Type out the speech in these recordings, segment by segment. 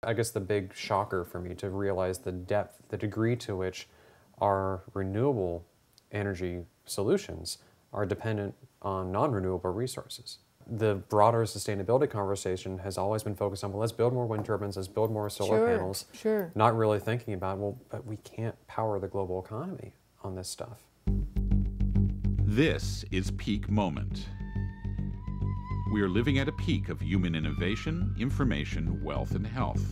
I guess the big shocker for me to realize the depth, the degree to which our renewable energy solutions are dependent on non-renewable resources. The broader sustainability conversation has always been focused on, well, let's build more wind turbines, let's build more solar panels. Sure. Not really thinking about, well, but we can't power the global economy on this stuff. This is Peak Moment. We are living at a peak of human innovation, information, wealth, and health.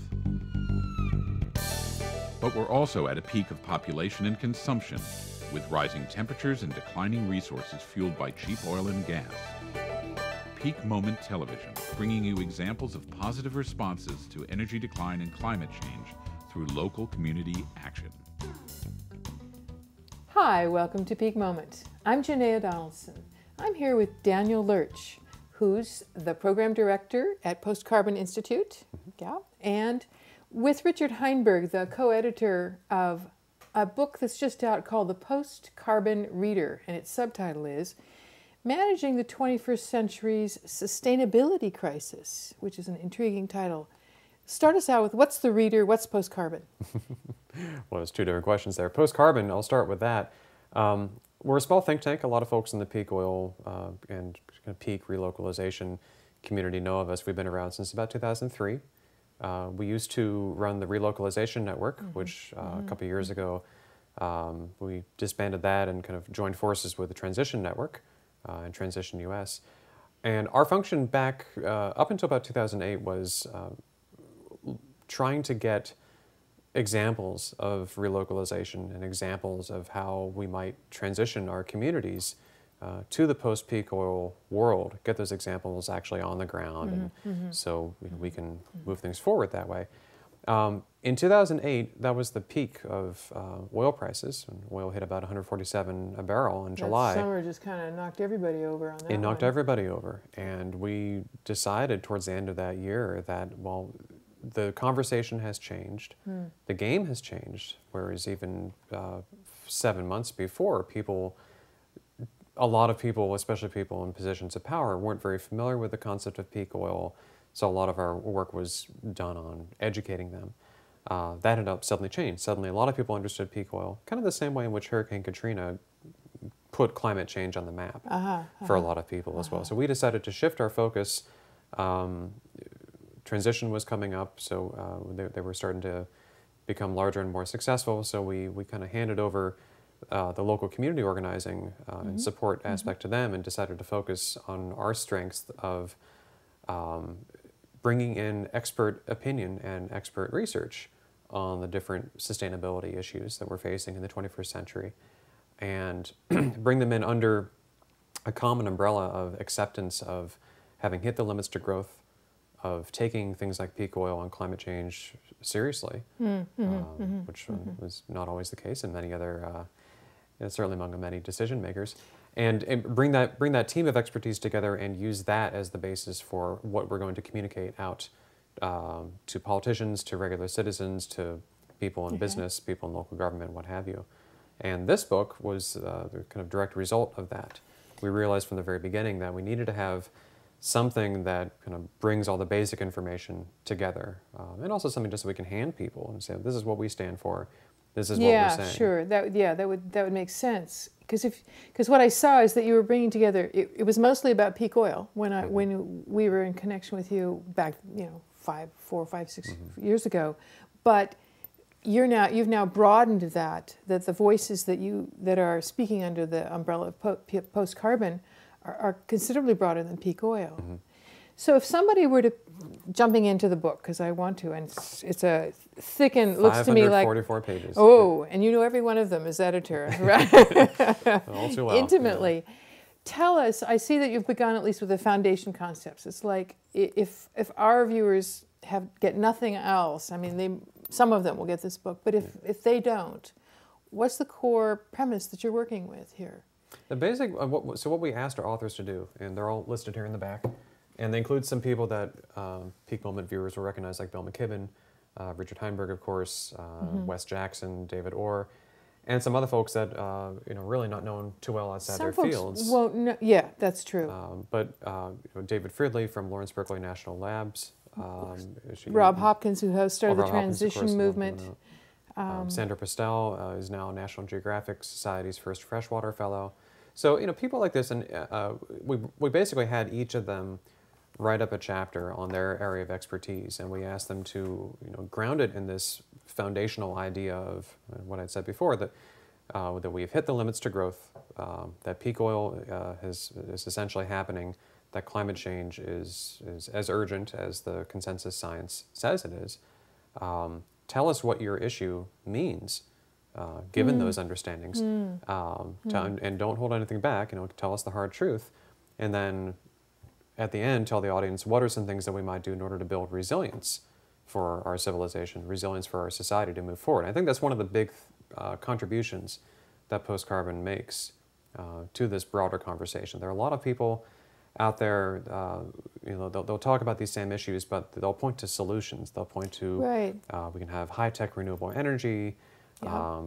But we're also at a peak of population and consumption, with rising temperatures and declining resources fueled by cheap oil and gas. Peak Moment Television, bringing you examples of positive responses to energy decline and climate change through local community action. Hi, welcome to Peak Moment. I'm Janaea Donaldson. I'm here with Daniel Lurch, who's the program director at PostCarbon Institute, and with Richard Heinberg, the co-editor of a book that's just out called The PostCarbon Reader, and its subtitle is Managing the 21st Century's Sustainability Crisis, which is an intriguing title. Start us out with what's the reader, what's PostCarbon? Well, there's two different questions there. PostCarbon, I'll start with that. We're a small think tank. A lot of folks in the peak oil and peak relocalization community know of us. We've been around since about 2003. We used to run the Relocalization Network, which a couple of years ago we disbanded that and kind of joined forces with the Transition Network and Transition US. And our function back up until about 2008 was trying to get examples of relocalization and examples of how we might transition our communities to the post-peak oil world, get those examples actually on the ground, and so we can move things forward that way. In 2008, that was the peak of oil prices, and oil hit about 147 a barrel in July. That summer just kind of knocked everybody over on that It knocked one. everybody over, and we decided towards the end of that year that, well, the conversation has changed, the game has changed, whereas even 7 months before, a lot of people, especially people in positions of power, weren't very familiar with the concept of peak oil, so a lot of our work was done on educating them. That had suddenly changed. Suddenly a lot of people understood peak oil, kind of the same way in which Hurricane Katrina put climate change on the map for a lot of people as well. So we decided to shift our focus. Transition was coming up, so they were starting to become larger and more successful, so we kind of handed over the local community organizing and support aspect to them and decided to focus on our strengths of bringing in expert opinion and expert research on the different sustainability issues that we're facing in the 21st century and bring them in under a common umbrella of acceptance of having hit the limits to growth, of taking things like peak oil and climate change seriously, which was not always the case in many other, certainly among many decision makers, and bring that team of expertise together and use that as the basis for what we're going to communicate out to politicians, to regular citizens, to people in business, people in local government, what have you. And this book was the kind of direct result of that. We realized from the very beginning that we needed to have something that kind of brings all the basic information together, and also something just so we can hand people and say, this is what we stand for, this is what we're saying. Yeah, sure. That would make sense. Because what I saw is that you were bringing together, it was mostly about peak oil when we were in connection with you back, 4, 5, 6 years ago, but you've now broadened that the voices that are speaking under the umbrella of PostCarbon are considerably broader than peak oil. So if somebody were to, jumping into the book, because I want to, and it's a thick and looks to me like 544 pages. Oh, and you know every one of them as editor, right? All too well. Intimately. Yeah. Tell us, I see that you've begun at least with the foundation concepts. It's like if our viewers get nothing else, I mean, some of them will get this book, but if they don't, what's the core premise that you're working with here? The basic, so what we asked our authors to do, and they're all listed here in the back, and they include some people that Peak Moment viewers will recognize, like Bill McKibben, Richard Heinberg, of course, Wes Jackson, David Orr, and some other folks that really not known too well outside their fields. Won't know, yeah, that's true. But David Fridley from Lawrence Berkeley National Labs, Rob Hopkins, who started the Rob Hopkins, of transition course, movement. Sandra Postel is now National Geographic Society's first freshwater fellow. So, people like this, and we basically had each of them write up a chapter on their area of expertise, and we asked them to, ground it in this foundational idea of what I'd said before, that we've hit the limits to growth, that peak oil is essentially happening, that climate change is as urgent as the consensus science says it is. Tell us what your issue means, given those understandings, and don't hold anything back. Tell us the hard truth, and then at the end, tell the audience what are some things that we might do in order to build resilience for our civilization, resilience for our society to move forward. I think that's one of the big contributions that PostCarbon makes to this broader conversation. There are a lot of people out there, they'll talk about these same issues, but they'll point to solutions. They'll point to, we can have high-tech renewable energy,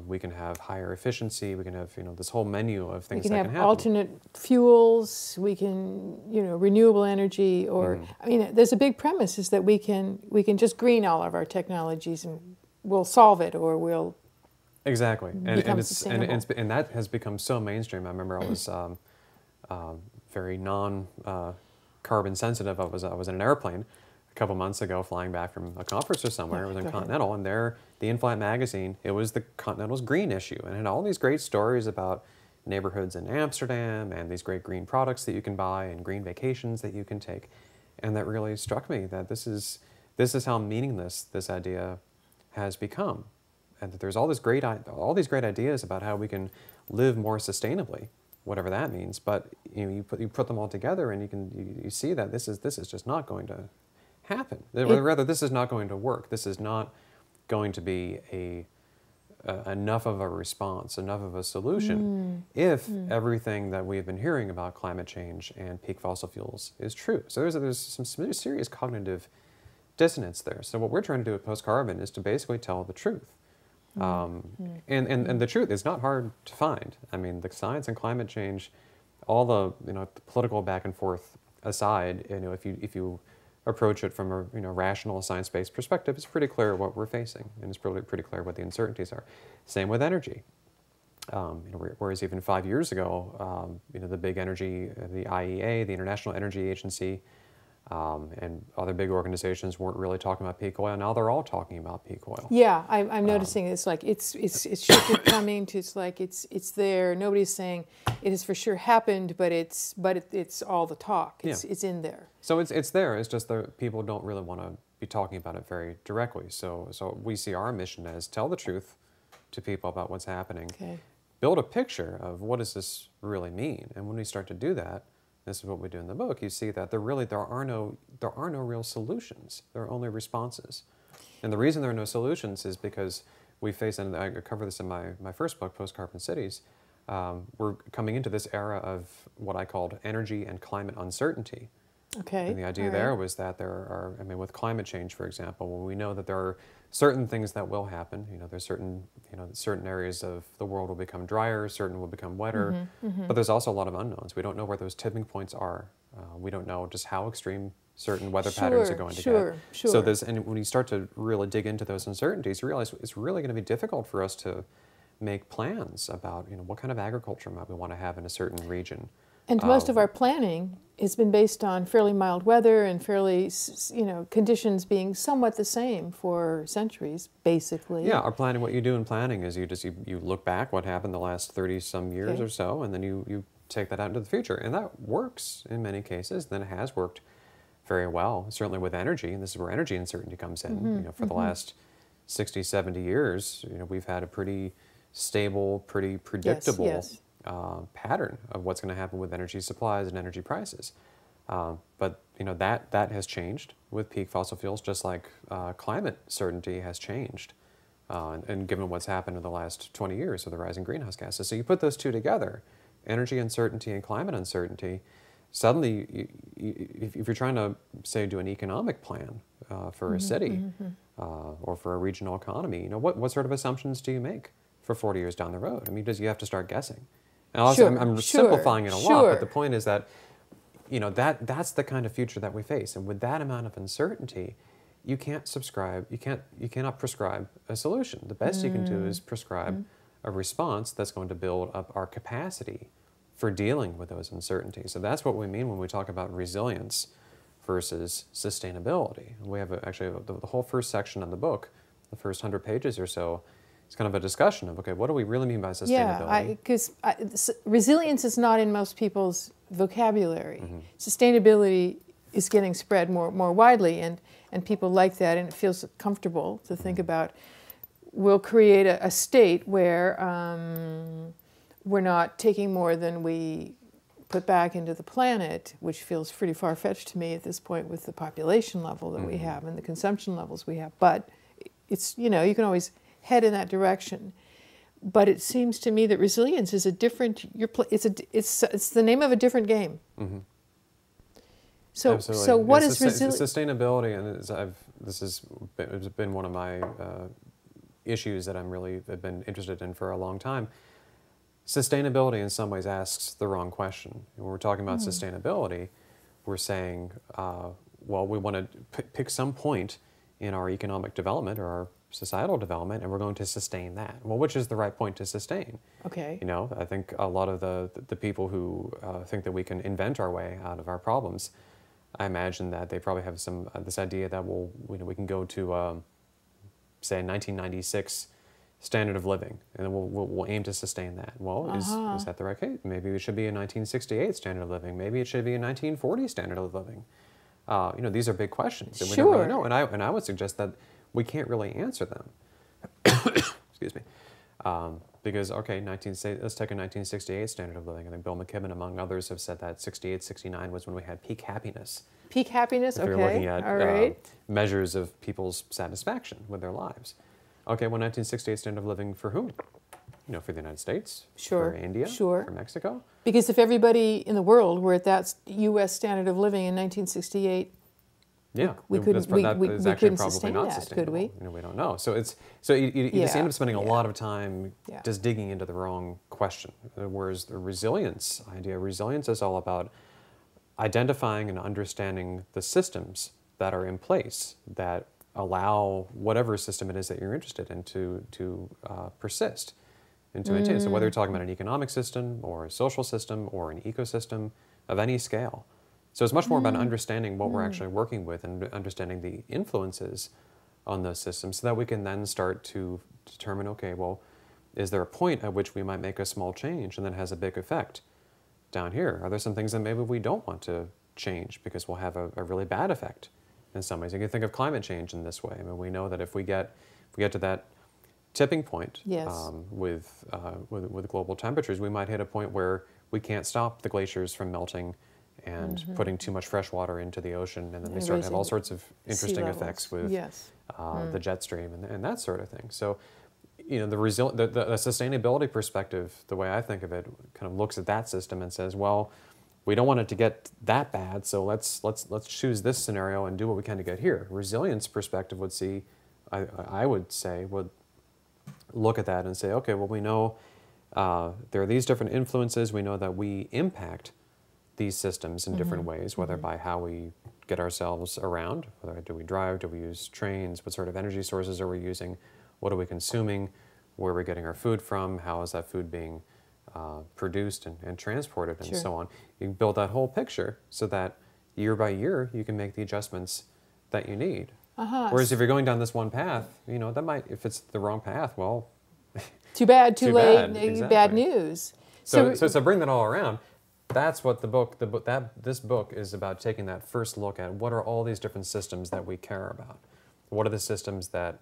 we can have higher efficiency, we can have, this whole menu of things that can happen. We can have alternate fuels, we can, renewable energy, or, there's a big premise is that we can just green all of our technologies and we'll solve it, or we'll Exactly. become sustainable. And that has become so mainstream. I remember I was very non-carbon sensitive. I was in an airplane a couple months ago flying back from a conference or somewhere. It was in Continental, and there, the In-Flight magazine, it was the Continental's green issue, and it had all these great stories about neighborhoods in Amsterdam and these great green products that you can buy and green vacations that you can take. And that really struck me that this is how meaningless this idea has become, and that there's all these great ideas about how we can live more sustainably, whatever that means. But you put them all together, and you see that this is just not going to happen. Rather, this is not going to work. This is not going to be enough of a response, enough of a solution, if everything that we've been hearing about climate change and peak fossil fuels is true. So there's some serious cognitive dissonance there. So what we're trying to do at PostCarbon is to basically tell the truth. And the truth is not hard to find. I mean, the science and climate change, all the the political back and forth aside, if you approach it from a rational science-based perspective, it's pretty clear what we're facing, and it's pretty clear what the uncertainties are. Same with energy. Whereas even 5 years ago, the big energy, the IEA, the International Energy Agency, and other big organizations weren't really talking about peak oil. Now they're all talking about peak oil. Yeah, I'm noticing it's like it's shifted coming to it's there. Nobody's saying it has for sure happened, but it's all the talk. It's in there. So it's there. It's just that people don't really want to be talking about it very directly. So we see our mission as tell the truth to people about what's happening. Okay. Build a picture of what does this really mean, and when we start to do that, this is what we do in the book. You see that there are no real solutions. There are only responses, and the reason there are no solutions is because we face, and I cover this in my first book, PostCarbon Cities. We're coming into this era of what I called energy and climate uncertainty. Okay. And the idea there was that there are, with climate change, for example, when we know that there are certain things that will happen. There's certain areas of the world will become drier, certain will become wetter, but there's also a lot of unknowns. We don't know where those tipping points are. We don't know just how extreme certain weather patterns are going to get. So and when you start to really dig into those uncertainties, you realize it's really going to be difficult for us to make plans about what kind of agriculture might we want to have in a certain region. And most of our planning has been based on fairly mild weather and fairly, conditions being somewhat the same for centuries, basically. Yeah, our planning, what you do in planning is you look back what happened the last 30-some years or so, and then you take that out into the future. And that works in many cases. Then it has worked very well, certainly with energy, and this is where energy uncertainty comes in. For the last 60, 70 years, we've had a pretty stable, pretty predictable pattern of what's going to happen with energy supplies and energy prices. But that has changed with peak fossil fuels, just like climate certainty has changed, and given what's happened in the last 20 years with the rising greenhouse gases. So you put those two together, energy uncertainty and climate uncertainty, suddenly, if you're trying to, say, do an economic plan for a city or for a regional economy, what sort of assumptions do you make for 40 years down the road? Because you have to start guessing. And also, I'm simplifying it a lot, but the point is that you know, that's the kind of future that we face. And with that amount of uncertainty, you cannot prescribe a solution. The best you can do is prescribe a response that's going to build up our capacity for dealing with those uncertainties. So that's what we mean when we talk about resilience versus sustainability. We have actually the whole first section of the book, the first 100 pages or so, it's kind of a discussion of, okay, what do we really mean by sustainability? Yeah, because resilience is not in most people's vocabulary. Sustainability is getting spread more widely, and people like that, and it feels comfortable to think about. We'll create a state where we're not taking more than we put back into the planet, which feels pretty far-fetched to me at this point with the population level that we have and the consumption levels we have. But it's, you know, you can always head in that direction. But it seems to me that resilience is a different, it's the name of a different game. So what is resilience? Sustainability, and this has been one of my issues that I've been interested in for a long time. Sustainability in some ways asks the wrong question. When we're talking about sustainability, we're saying, well, we want to pick some point in our economic development or our societal development, and we're going to sustain that. Well, which is the right point to sustain? Okay. You know, I think a lot of the people who think that we can invent our way out of our problems, I imagine that they probably have some this idea that we can go to say 1996 standard of living, and we'll aim to sustain that. Well, is that the right case? Maybe it should be a 1968 standard of living. Maybe it should be a 1940 standard of living. You know, these are big questions that we don't really know, and I would suggest that we can't really answer them. Excuse me. Because, okay, let's take a 1968 standard of living. I think Bill McKibben, among others, have said that 68, 69 was when we had peak happiness. Peak happiness, if okay. you're looking at all right. Measures of people's satisfaction with their lives. Okay, well, 1968 standard of living for whom? You know, for the United States, for India, for Mexico. Because if everybody in the world were at that U.S. standard of living in 1968, yeah, we couldn't sustain that, could we? You know, we don't know. So you just end up spending a lot of time just digging into the wrong question. Whereas the resilience is all about identifying and understanding the systems that are in place that allow whatever system it is that you're interested in to persist and to maintain. So whether you're talking about an economic system or a social system or an ecosystem of any scale. So it's much more about understanding what we're actually working with and understanding the influences on those systems so that we can then start to determine, okay, well, is there a point at which we might make a small change and then it has a big effect down here? Are there some things that maybe we don't want to change because we'll have a really bad effect in some ways? You can think of climate change in this way. I mean, we know that if we get to that tipping point with global temperatures, we might hit a point where we can't stop the glaciers from melting and putting too much fresh water into the ocean, and then they start to have all sorts of interesting effects with the jet stream and that sort of thing. So, you know, the sustainability perspective, the way I think of it, kind of looks at that system and says, well, we don't want it to get that bad, so let's choose this scenario and do what we can to get here. Resilience perspective would see, I would say, would look at that and say, okay, well, we know there are these different influences. We know that we impact these systems in different ways, whether by how we get ourselves around, whether do we drive, do we use trains, what sort of energy sources are we using, what are we consuming, where are we getting our food from, how is that food being produced and transported, and so on. You can build that whole picture so that year by year you can make the adjustments that you need. Whereas if you're going down this one path, you know, that might, if it's the wrong path, well, too bad, too late, exactly. Bad news. So bring that all around. That's what this book is about, taking that first look at what are all these different systems that we care about. What are the systems that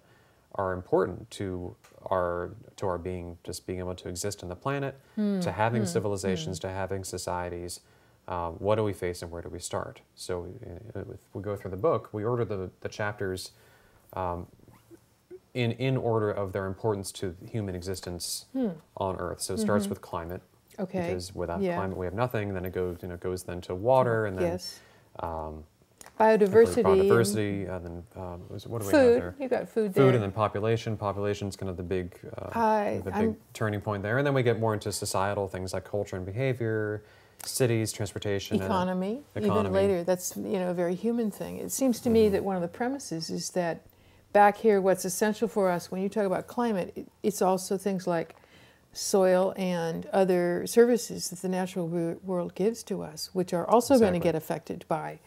are important to our being, just being able to exist on the planet, to having civilizations, to having societies. What do we face and where do we start? So if we go through the book, we order the chapters in order of their importance to human existence on Earth. So it starts with climate. Okay. Because without climate, we have nothing. Then it goes then to water, and then biodiversity, and then what do we have food. there? You got food. Food, and then population. Population's kind of the big turning point there. And then we get more into societal things like culture and behavior, cities, transportation, economy, even later. That's a very human thing. It seems to me that one of the premises is that back here, what's essential for us when you talk about climate, it's also things like soil and other services that the natural world gives to us, which are also going to get affected by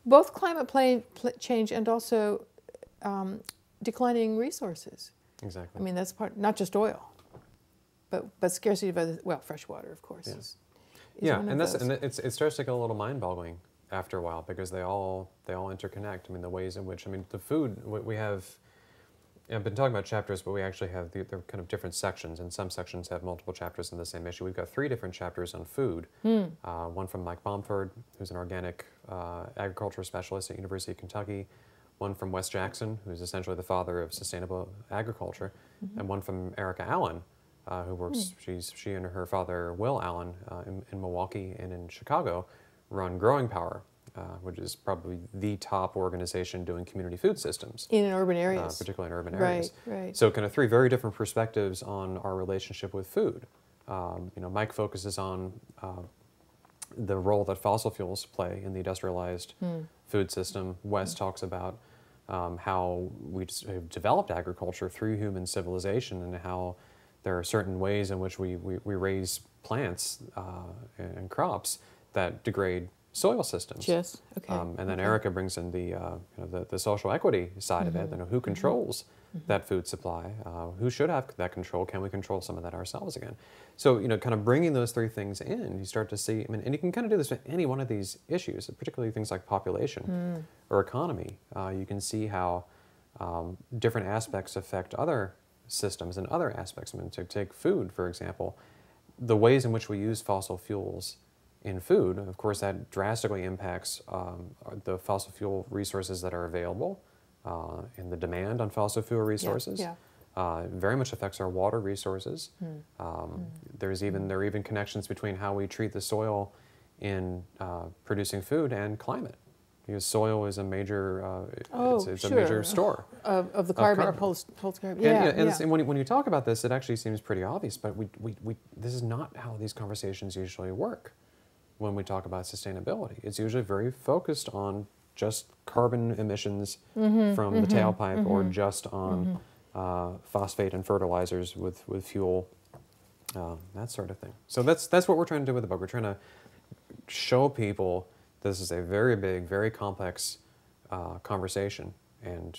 both climate change and also declining resources. Exactly. I mean, that's part, not just oil, but scarcity of other, fresh water, of course. Yes. Is one of and those. it starts to get a little mind-boggling after a while because they all interconnect. I mean, the ways in which, the food we have. I've been talking about chapters, but we actually have they're kind of different sections, and some sections have multiple chapters in the same issue. We've got 3 different chapters on food. One from Mike Bomford, who's an organic agriculture specialist at University of Kentucky. One from Wes Jackson, who's essentially the father of sustainable agriculture, and one from Erica Allen, who works. She and her father Will Allen in Milwaukee and in Chicago run Growing Power, which is probably the top organization doing community food systems. In urban areas. Particularly in urban areas. Right. So kind of 3 very different perspectives on our relationship with food. Mike focuses on the role that fossil fuels play in the industrialized food system. Wes talks about how we have developed agriculture through human civilization and how there are certain ways in which we raise plants and crops that degrade soil systems. Yes. Okay. And then Erica brings in the social equity side of it. Who controls that food supply? Who should have that control? Can we control some of that ourselves again? So kind of bringing those 3 things in, you start to see. And you can kind of do this with any one of these issues, particularly things like population or economy. You can see how different aspects affect other systems and other aspects. To take food, for example, the ways in which we use fossil fuels in food, of course, that drastically impacts the fossil fuel resources that are available and the demand on fossil fuel resources. Very much affects our water resources. There are even connections between how we treat the soil in producing food and climate. Because soil is a major, it's a major store of the carbon. PostCarbon. And when you talk about this, it actually seems pretty obvious, but this is not how these conversations usually work. When we talk about sustainability, it's usually very focused on just carbon emissions from the tailpipe or just on phosphate and fertilizers with fuel, that sort of thing. So that's what we're trying to do with the book. We're trying to show people this is a very big, very complex conversation, and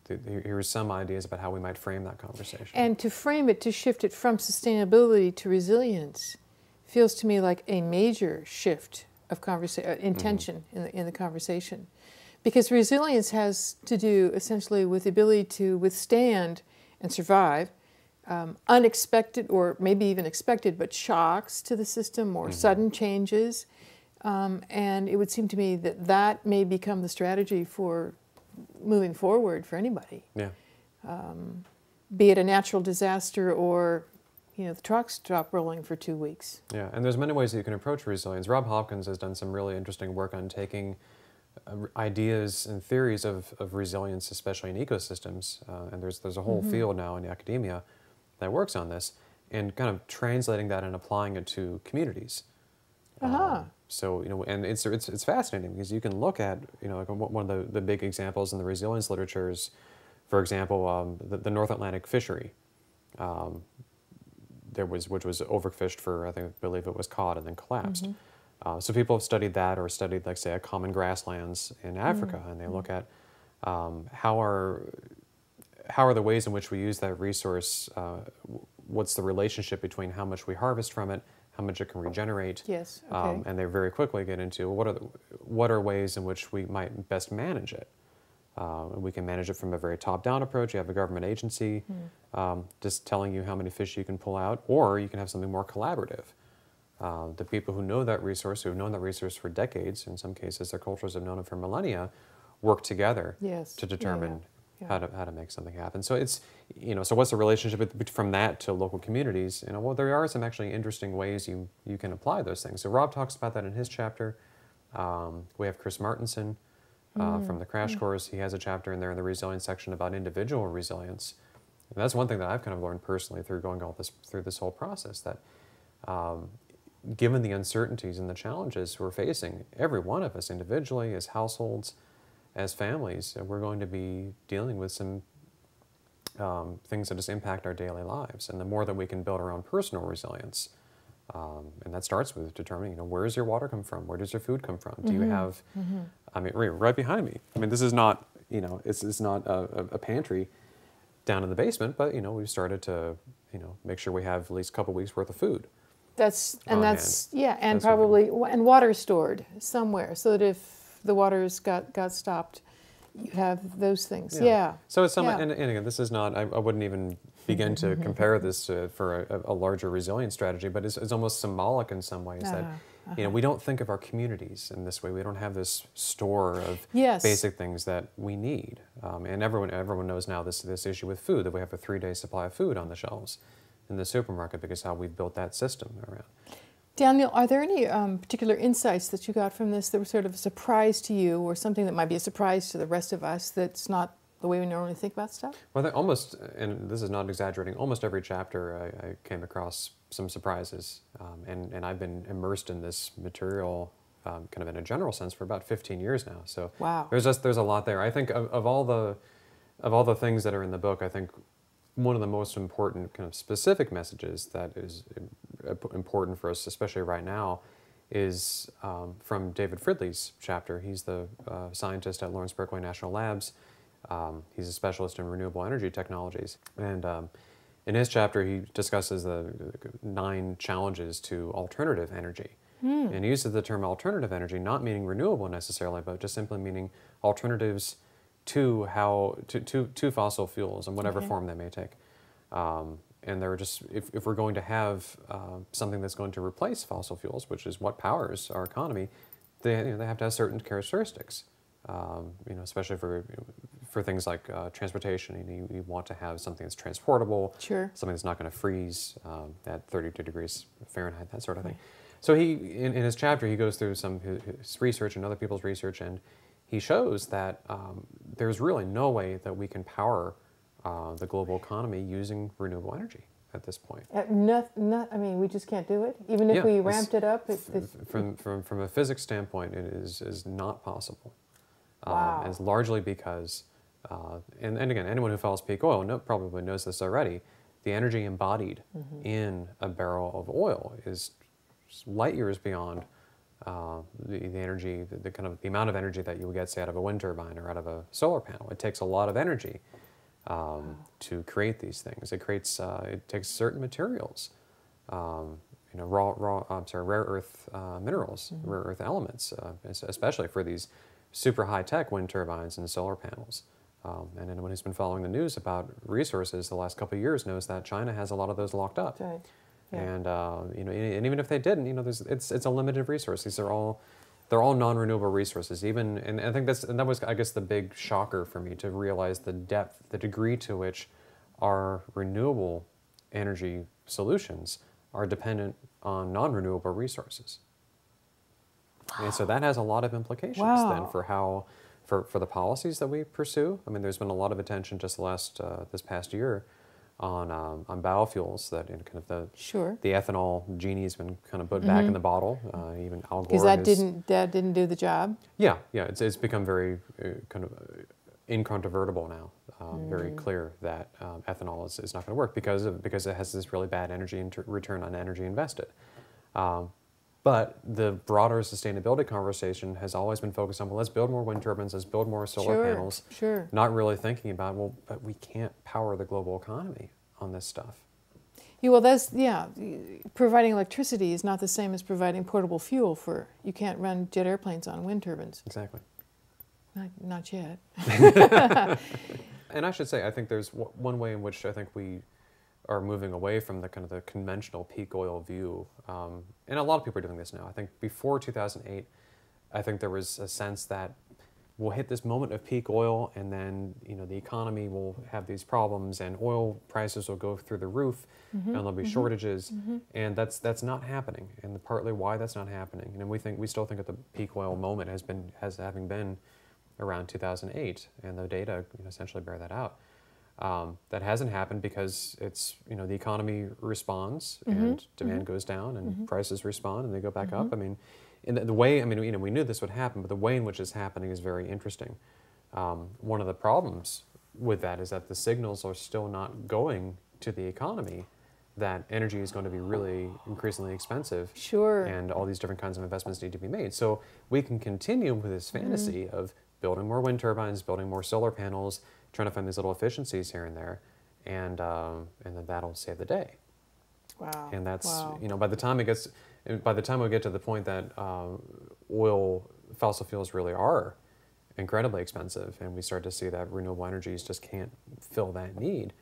here's some ideas about how we might frame that conversation. And to frame it, to shift it from sustainability to resilience, feels to me like a major shift of intention in the conversation. Because resilience has to do essentially with the ability to withstand and survive unexpected or maybe even expected, but shocks to the system or sudden changes. And it would seem to me that may become the strategy for moving forward for anybody. Yeah. Be it a natural disaster or the trucks stop rolling for 2 weeks. Yeah, and there's many ways that you can approach resilience. Rob Hopkins has done some really interesting work on taking ideas and theories of resilience, especially in ecosystems, and there's a whole field now in academia that works on this, and kind of translating that and applying it to communities. So and it's fascinating because you can look at like one of the big examples in the resilience literature is, for example, the North Atlantic fishery. Which was overfished for, I believe it was caught and then collapsed. So people have studied that or studied, like, say, common grasslands in Africa, and they look at how are the ways in which we use that resource, what's the relationship between how much we harvest from it, how much it can regenerate. Yes, okay. And they very quickly get into what are ways in which we might best manage it. We can manage it from a very top-down approach. You have a government agency just telling you how many fish you can pull out, or you can have something more collaborative. The people who know that resource, who have known that resource for decades, in some cases their cultures have known it for millennia, work together to determine how to make something happen. So it's, so what's the relationship from that to local communities? Well, there are some actually interesting ways you can apply those things. So Rob talks about that in his chapter. We have Chris Martinson. From the Crash Course, he has a chapter in there in the resilience section about individual resilience. And that's one thing that I've kind of learned personally through going through this whole process, that given the uncertainties and the challenges we're facing, every one of us individually, as households, as families, we're going to be dealing with some things that just impact our daily lives. And the more that we can build our own personal resilience, and that starts with determining, where does your water come from? Where does your food come from? Do you have, I mean, right behind me. I mean, this is not, it's not a pantry down in the basement, but, we've started to, make sure we have at least a couple weeks worth of food. And probably and water stored somewhere, so that if the water's got stopped, you have those things. Yeah. So it's something, and again, this is not. I wouldn't even begin to compare this for a larger resilience strategy, but it's almost symbolic in some ways that we don't think of our communities in this way. We don't have this store of basic things that we need, and everyone knows now this issue with food, that we have a 3-day supply of food on the shelves in the supermarket because how we've built that system around. Daniel, are there any particular insights that you got from this that were sort of a surprise to you, or something that might be a surprise to the rest of us that's not the way we normally think about stuff? Well, almost, and this is not exaggerating, almost every chapter I came across some surprises, and I've been immersed in this material kind of in a general sense for about 15 years now. So wow. There's a lot there. I think of all the things that are in the book, I think one of the most important kind of specific messages that is important for us, especially right now, is from David Fridley's chapter. He's the scientist at Lawrence Berkeley National Labs. He's a specialist in renewable energy technologies. And in his chapter, he discusses the 9 challenges to alternative energy. And he uses the term alternative energy, not meaning renewable necessarily, but just simply meaning alternatives to fossil fuels in whatever form they may take. And they're just, if we're going to have something that's going to replace fossil fuels, which is what powers our economy, they have to have certain characteristics. Especially for things like transportation, you want to have something that's transportable, something that's not going to freeze at 32 degrees Fahrenheit, that sort of thing. So he, in his chapter, he goes through some his research and other people's research, and he shows that there's really no way that we can power the global economy using renewable energy at this point. I mean, we just can't do it? Even if we ramped it up? From a physics standpoint, it is not possible. Wow. And it's largely because, and again, anyone who follows peak oil probably knows this already, the energy embodied in a barrel of oil is light years beyond the energy, the amount of energy that you would get, say, out of a wind turbine or out of a solar panel. It takes a lot of energy to create these things. It takes certain materials, rare earth minerals, rare earth elements, especially for these super high-tech wind turbines and solar panels. And anyone who's been following the news about resources the last couple of years knows that China has a lot of those locked up. That's right. Yeah. And and even if they didn't, it's a limited resource. They're all non-renewable resources. And I think that was, I guess, the big shocker for me, to realize the depth, the degree to which our renewable energy solutions are dependent on non-renewable resources. Wow. And so that has a lot of implications then for how, for the policies that we pursue. I mean, there's been a lot of attention just this past year on biofuels, that kind of the ethanol genie's been kind of put back in the bottle. Even Al Gore, because that didn't do the job. Yeah, it's become very kind of incontrovertible now. Very clear that ethanol is not going to work because it has this really bad return on energy invested. But the broader sustainability conversation has always been focused on, well, let's build more wind turbines, let's build more solar panels. Sure. Not really thinking about, well, but we can't power the global economy on this stuff. Yeah, well, providing electricity is not the same as providing portable fuel you can't run jet airplanes on wind turbines. Exactly. Not yet. And I should say, I think there's one way in which I think we are moving away from the kind of the conventional peak oil view. And a lot of people are doing this now. I think before 2008, I think there was a sense that we'll hit this moment of peak oil, and then the economy will have these problems, and oil prices will go through the roof, and there'll be shortages, and that's not happening. And partly why that's not happening, and we still think that the peak oil moment has having been around 2008, and the data essentially bear that out. That hasn't happened because it's, the economy responds and demand goes down and prices respond and they go back up. I mean, in the way, we knew this would happen, but the way in which it's happening is very interesting. One of the problems with that is that the signals are still not going to the economy that energy is going to be really increasingly expensive. Sure. And all these different kinds of investments need to be made. So we can continue with this fantasy of building more wind turbines, building more solar panels, trying to find these little efficiencies here and there, and then that'll save the day. Wow. And that's wow. By the time we get to the point that fossil fuels really are incredibly expensive, and we start to see that renewable energies just can't fill that need,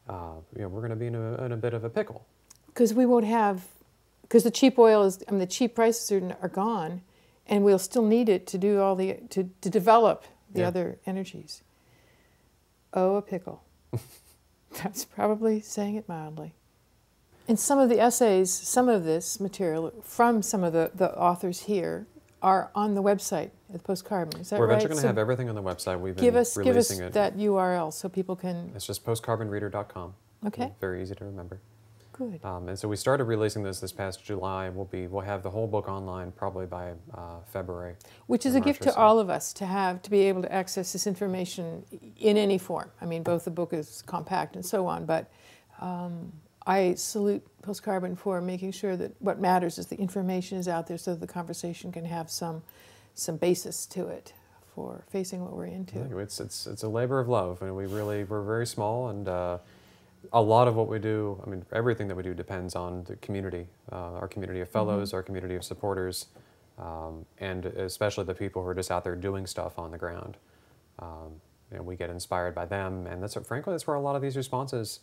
we're going to be in a bit of a pickle. Because we won't have, because the cheap oil is, the cheap prices are gone, and we'll still need it to do all to develop the other energies. Oh, a pickle. That's probably saying it mildly. And some of the essays, some of this material from some of the authors here are on the website at PostCarbon. Is that right? We're eventually going to have everything on the website. We've been releasing give us it. that URL so people can... It's just postcarbonreader.com. Okay. Very easy to remember. Good. And so we started releasing this past July. We'll have the whole book online probably by February. Which is a gift to all of us to be able to access this information in any form. Both the book is compact and so on, but I salute PostCarbon for making sure that what matters is the information is out there so that the conversation can have some basis to it for facing what we're into. Yeah, it's a labor of love, and we're very small, and a lot of what we do, everything that we do depends on the community, our community of fellows, our community of supporters, and especially the people who are just out there doing stuff on the ground. We get inspired by them, and frankly, that's where a lot of these responses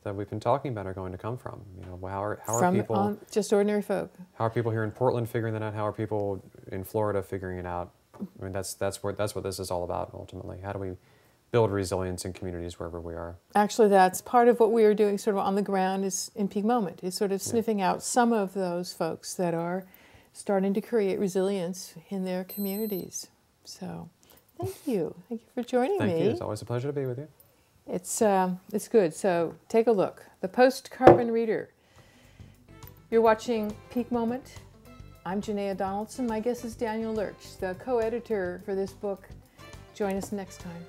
that we've been talking about are going to come from. How are people, just ordinary folk? How are people here in Portland figuring that out? How are people in Florida figuring it out? That's what this is all about ultimately. How do we build resilience in communities wherever we are? Actually, that's part of what we are doing sort of on the ground is in Peak Moment, is sort of sniffing out some of those folks that are starting to create resilience in their communities. So thank you. Thank you for joining me. Thank you. It's always a pleasure to be with you. It's good. So take a look. The PostCarbon Reader. You're watching Peak Moment. I'm Janaea Donaldson. My guest is Daniel Lurch, the co-editor for this book. Join us next time.